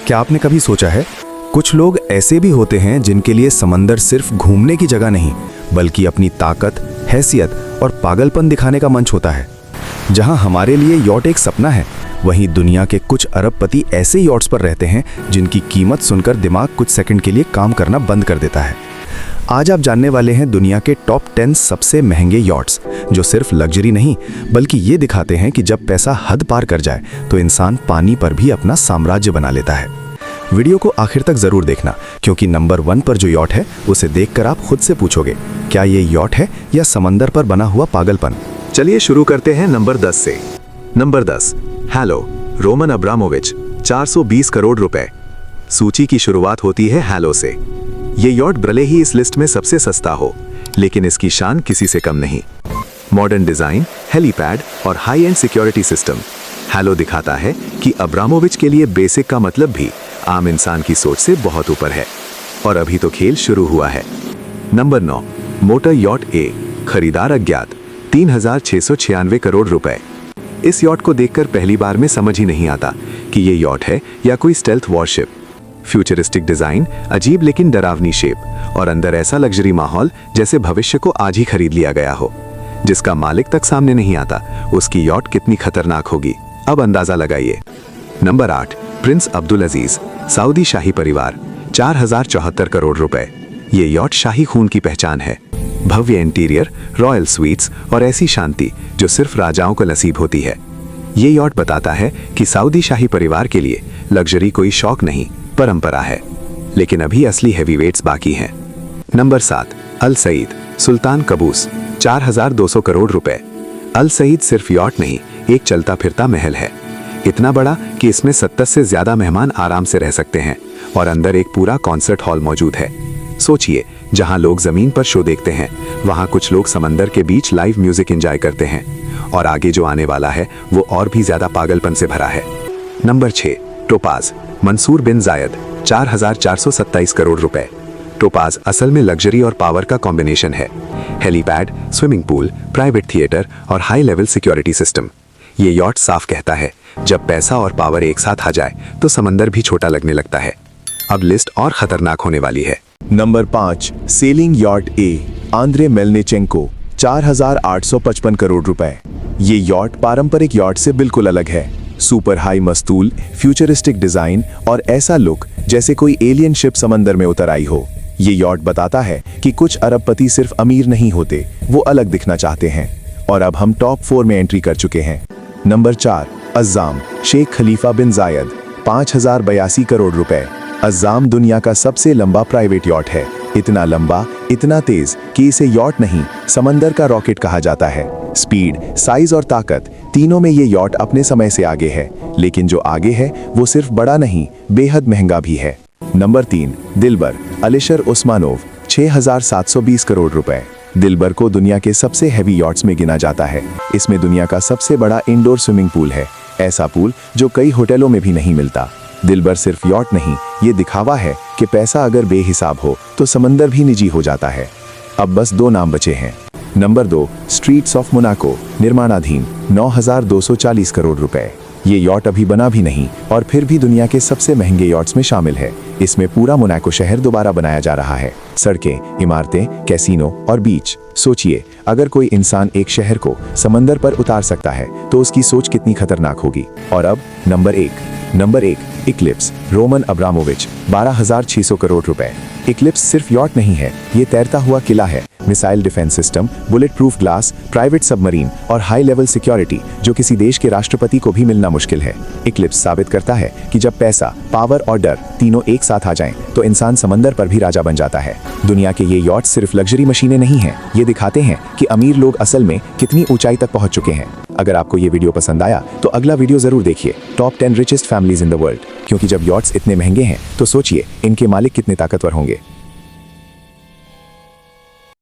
क्या आपने कभी सोचा है, कुछ लोग ऐसे भी होते हैं जिनके लिए समंदर सिर्फ घूमने की जगह नहीं, बल्कि अपनी ताकत, हैसियत और पागलपन दिखाने का मंच होता है। जहां हमारे लिए यॉट एक सपना है, वहीं दुनिया के कुछ अरबपति ऐसे यॉट्स पर रहते हैं जिनकी कीमत सुनकर दिमाग कुछ सेकंड के लिए काम करना बंद कर देता है। आज आप जानने वाले हैं दुनिया के टॉप 10 सबसे महंगे यॉट्स, जो सिर्फ लग्जरी नहीं बल्कि ये दिखाते हैं कि जब पैसा हद पार कर जाए तो इंसान पानी पर भी अपना साम्राज्य बना लेता है। वीडियो को आखिर तक जरूर देखना, क्योंकि नंबर 1 पर जो यॉट है उसे देखकर आप खुद से पूछोगे, क्या ये यॉट है या समंदर पर बना हुआ पागलपन। चलिए शुरू करते हैं नंबर 10 से। Number 10, hello, Roman Abramovich, 420 crore रुपए। सूची की शुरुआत होती है हैलो से। ये यॉट भले ही इस लिस्ट में सबसे सस्ता हो, लेकिन इसकी शान किसी से कम नहीं। मॉडर्न डिजाइन, हेलीपैड और high and security system. Hello दिखाता है कि अब्रामोविच के लिए बेसिक का मतलब भी आम इंसान की सोच से बहुत ऊपर है। और अभी तो खेल शुरू हुआ है। नंबर 9, मोटर यॉट ए, खरीदार अज्ञात, 3696 करोड़ रुपए। इस यॉट को देखकर पहली बार में समझ ही नहीं आता कि ये यॉट है या कोई स्टेल्थ वॉरशिप। फ्यूचरिस्टिक डिजाइन, अजीब लेकिन डरावनी शेप और अंदर ऐसा लग्जरी माहौल जैसे भविष्य को आज ही खरीद लिया गया हो। जिसका मालिक तक सामने नहीं आता, उसकी यॉट कितनी खतरनाक होगी, अब अंदाजा लगाइए। नंबर 8, प्रिंस अब्दुल अजीज, सऊदी शाही परिवार, 4074 करोड़ रुपए। ये यॉट शाही खून की पहचान है। भव्य इंटीरियर, रॉयल स्वीट्स और ऐसी शांति जो सिर्फ राजाओं को नसीब होती है। ये यॉट बताता है कि सऊदी शाही परिवार के लिए लग्जरी कोई शौक नहीं, परंपरा है। लेकिन अभी असली हैवीवेट्स बाकी हैं। नंबर 7, अल सईद, सुल्तान कबूस, 4200 करोड़ रुपए। अल सईद सिर्फ यॉट नहीं, एक चलता फिरता महल है। इतना बड़ा कि इसमें 70 से ज्यादा मेहमान आराम से रह सकते हैं और अंदर एक पूरा कॉन्सर्ट हॉल मौजूद है। सोचिए, जहां लोग जमीन पर शो देखते हैं, वहां कुछ लोग समंदर के बीच लाइव म्यूजिक एंजॉय करते हैं। और आगे जो आने वाला है वो और भी ज्यादा पागलपन से भरा है। नंबर 6, टोपाज, मंसूर बिन जायद, 4427 करोड़ रुपए। टोपाज असल में लग्जरी और पावर का कॉम्बिनेशन है। Helipad, swimming pool, private theatre और हाई लेवल सिक्योरिटी सिस्टम। ये यॉट साफ कहता है, जब पैसा और पावर एक साथ आ जाए तो समंदर भी छोटा लगने लगता है। अब लिस्ट और खतरनाक होने वाली है। Number 5, selling yacht A, Andre मेलनिचेंको, 4855 crore रुपए। ये यॉट पारंपरिक यॉट से बिल्कुल अलग है। सुपर हाई मस्तूल, फ्यूचरिस्टिक डिजाइन और ऐसा लुक जैसे कोई एलियन शिप समंदर में उतर आई हो। ये यॉट बताता है कि कुछ अरबपति सिर्फ अमीर नहीं होते, वो अलग दिखना चाहते हैं। और अब हम टॉप 4 में एंट्री कर चुके हैं। नंबर 4, अज़्ज़ाम, शेख खलीफा बिन जायद, 5082 करोड़ रुपए। अज़्ज़ाम दुनिया का सबसे लंबा प्राइवेट यॉट है। इतना लंबा, इतना तेज कि इसे यॉट नहीं, समंदर का रॉकेट कहा जाता है। स्पीड, साइज और ताकत, तीनों में ये यॉट अपने समय से आगे है। लेकिन जो आगे है वो सिर्फ बड़ा नहीं, बेहद महंगा भी है। नंबर 3, दिलबर, अलिशर उस्मानोव, 6720 करोड़ रुपए। दिलबर को दुनिया के सबसे हैवी यॉट्स में गिना जाता है। इसमें दुनिया का सबसे बड़ा इंडोर स्विमिंग पूल है, ऐसा पूल जो कई होटलों में भी नहीं मिलता। दिलबर सिर्फ यॉट नहीं, ये दिखावा है कि पैसा अगर बेहिसाब हो तो समंदर भी निजी हो जाता है। अब बस 2 नाम बचे हैं। नंबर 2, स्ट्रीट्स ऑफ मोनाको, निर्माणाधीन, 9240 करोड़ रुपए। ये यॉट अभी बना भी नहीं और फिर भी दुनिया के सबसे महंगे यॉट्स में शामिल है। इसमें पूरा मोनाको शहर दोबारा बनाया जा रहा है। सड़कें, इमारतें, कैसीनो और बीच। सोचिए, अगर कोई इंसान एक शहर को समंदर पर उतार सकता है तो उसकी सोच कितनी खतरनाक होगी। और अब number 1, Eclipse, Roman Abramovich, 12600 crore रुपए। इक्लिप्स सिर्फ यॉट नहीं है, ये तैरता हुआ किला है। Missile defence system, bullet proof glass, private submarine और हाई लेवल सिक्योरिटी जो किसी देश के राष्ट्रपति को भी मिलना मुश्किल है। इक्लिप्स साबित करता है कि जब पैसा, पावर और डर तीनों एक साथ आ जाएं, तो इंसान समंदर पर भी राजा बन जाता है। दुनिया के ये यॉट सिर्फ लग्जरी मशीनें नहीं हैं, ये दिखाते हैं कि अमीर लोग असल में कितनी ऊंचाई तक पहुंच चुके हैं। अगर आपको ये वीडियो पसंद आया तो अगला वीडियो जरूर देखिए, top 10 richest families in the world. क्योंकि जब यॉट्स इतने महंगे हैं तो सोचिए इनके मालिक कितने ताकतवर होंगे।